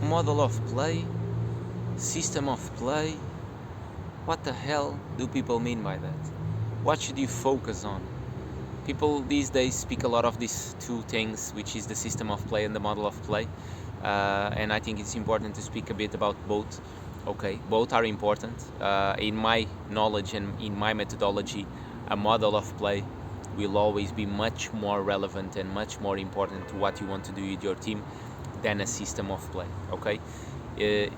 Model of play, system of play. What the hell do people mean by that? What should you focus on? People these days speak a lot of these two things, which is the system of play and the model of play. And I think it's important to speak a bit about both. Okay, both are important. In my knowledge and in my methodology, a model of play will always be much more relevant and much more important to what you want to do with your team than a system of play. Okay,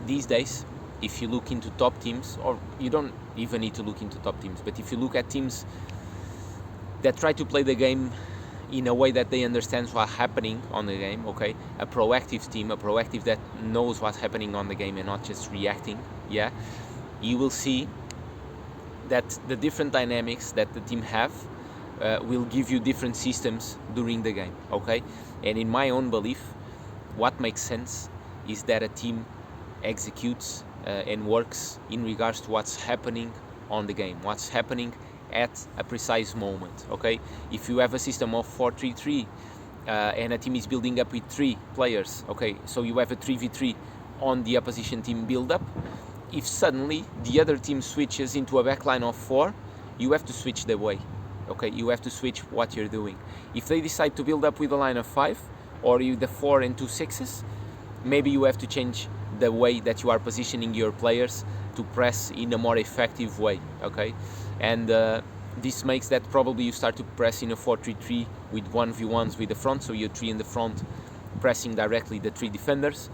these days, if you look into top teams, or you don't even need to look into top teams, but if you look at teams that try to play the game in a way that they understand what's happening on the game, okay, a proactive team, a proactive that knows what's happening on the game and not just reacting, yeah, you will see that the different dynamics that the team have will give you different systems during the game, okay. And in my own belief, what makes sense is that a team executes and works in regards to what's happening on the game, what's happening at a precise moment, okay. If you have a system of 4-3-3 and a team is building up with 3 players, okay, so you have a 3v3 on the opposition team build up. If suddenly the other team switches into a backline of 4, you have to switch the way, okay, you have to switch what you're doing. If they decide to build up with a line of 5 or with the 4 and 2 6s, maybe you have to change the way that you are positioning your players to press in a more effective way, okay. And this makes that probably you start to press in a 4-3-3 with 1v1s with the front, so you're 3 in the front pressing directly the 3 defenders.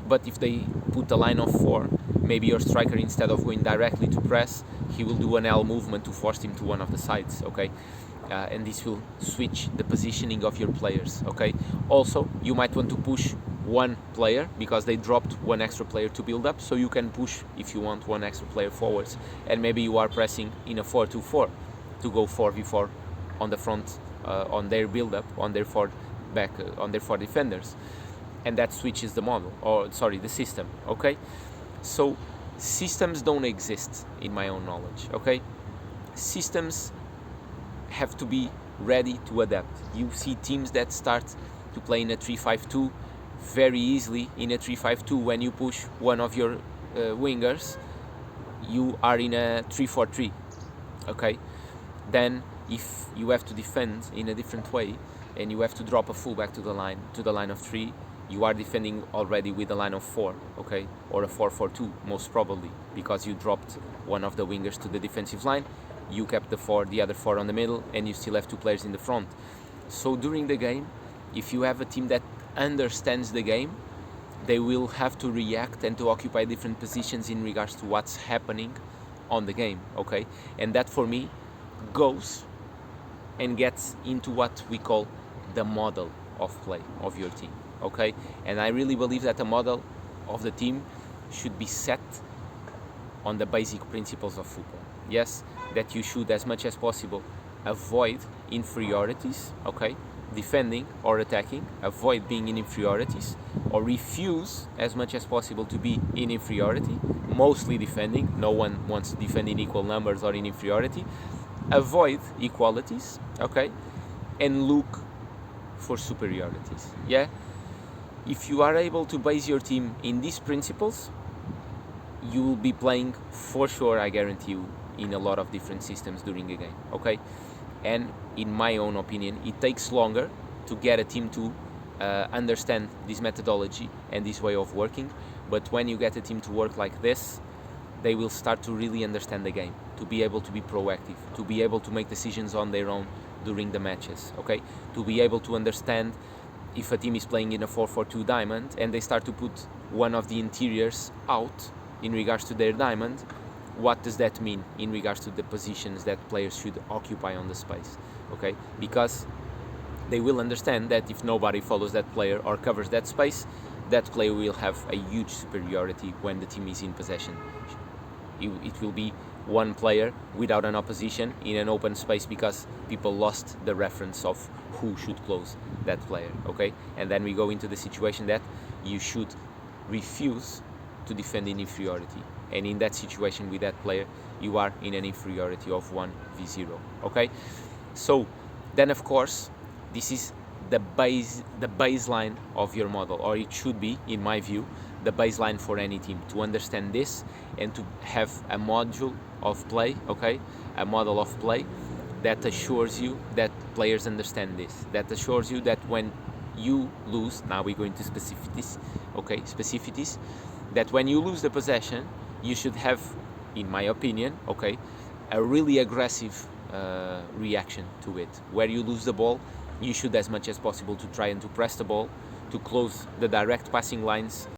But if they put a line of 4, maybe your striker, instead of going directly to press, he will do an L movement to force him to one of the sides, okay. And this will switch the positioning of your players, okay. Also, you might want to push one player because they dropped one extra player to build up, so you can push, if you want, one extra player forwards, and maybe you are pressing in a 4-2-4 to go 4v4 on the front, on their build up, on their 4 back, on their 4 defenders, and that switches the model, or sorry, the system, okay. So systems don't exist in my own knowledge, okay. Systems have to be ready to adapt. You see teams that start to play in a 3-5-2 very easily. In a 3-5-2, when you push one of your wingers, you are in a 3-4-3, okay. Then if you have to defend in a different way and you have to drop a fullback to the line of 3, you are defending already with a line of 4, okay, or a 4-4-2 most probably, because you dropped one of the wingers to the defensive line, you kept the other 4 on the middle, and you still have 2 players in the front. So during the game, if you have a team that understands the game, they will have to react and to occupy different positions in regards to what's happening on the game, okay. And that for me goes and gets into what we call the model of play of your team, okay. And I really believe that the model of the team should be set on the basic principles of football. Yes, that you should, as much as possible, avoid inferiorities, okay, defending or attacking, avoid being in inferiorities, or refuse as much as possible to be in inferiority, mostly defending. No one wants to defend in equal numbers or in inferiority. Avoid equalities, okay, and look for superiorities, yeah. If you are able to base your team in these principles, you will be playing, for sure, I guarantee you, in a lot of different systems during a game, okay. And in my own opinion, it takes longer to get a team to understand this methodology and this way of working, but when you get a team to work like this, they will start to really understand the game, to be able to be proactive, to be able to make decisions on their own during the matches, okay, to be able to understand if a team is playing in a 4-4-2 diamond and they start to put one of the interiors out in regards to their diamond, what does that mean in regards to the positions that players should occupy on the space, okay? Because they will understand that if nobody follows that player or covers that space, that player will have a huge superiority when the team is in possession. It will be one player without an opposition in an open space because people lost the reference of who should close that player, okay? And then we go into the situation that you should refuse to defend in inferiority, and in that situation with that player you are in an inferiority of 1v0, okay? So then, of course, this is the baseline of your model, or it should be, in my view, the baseline for any team, to understand this and to have a module of play, okay, a model of play that assures you that players understand this, that assures you that when you lose, now we go into specificities, okay, specificities, that when you lose the possession, you should have, in my opinion, okay, a really aggressive reaction to it. Where you lose the ball, you should, as much as possible, to try and to press the ball, to close the direct passing lines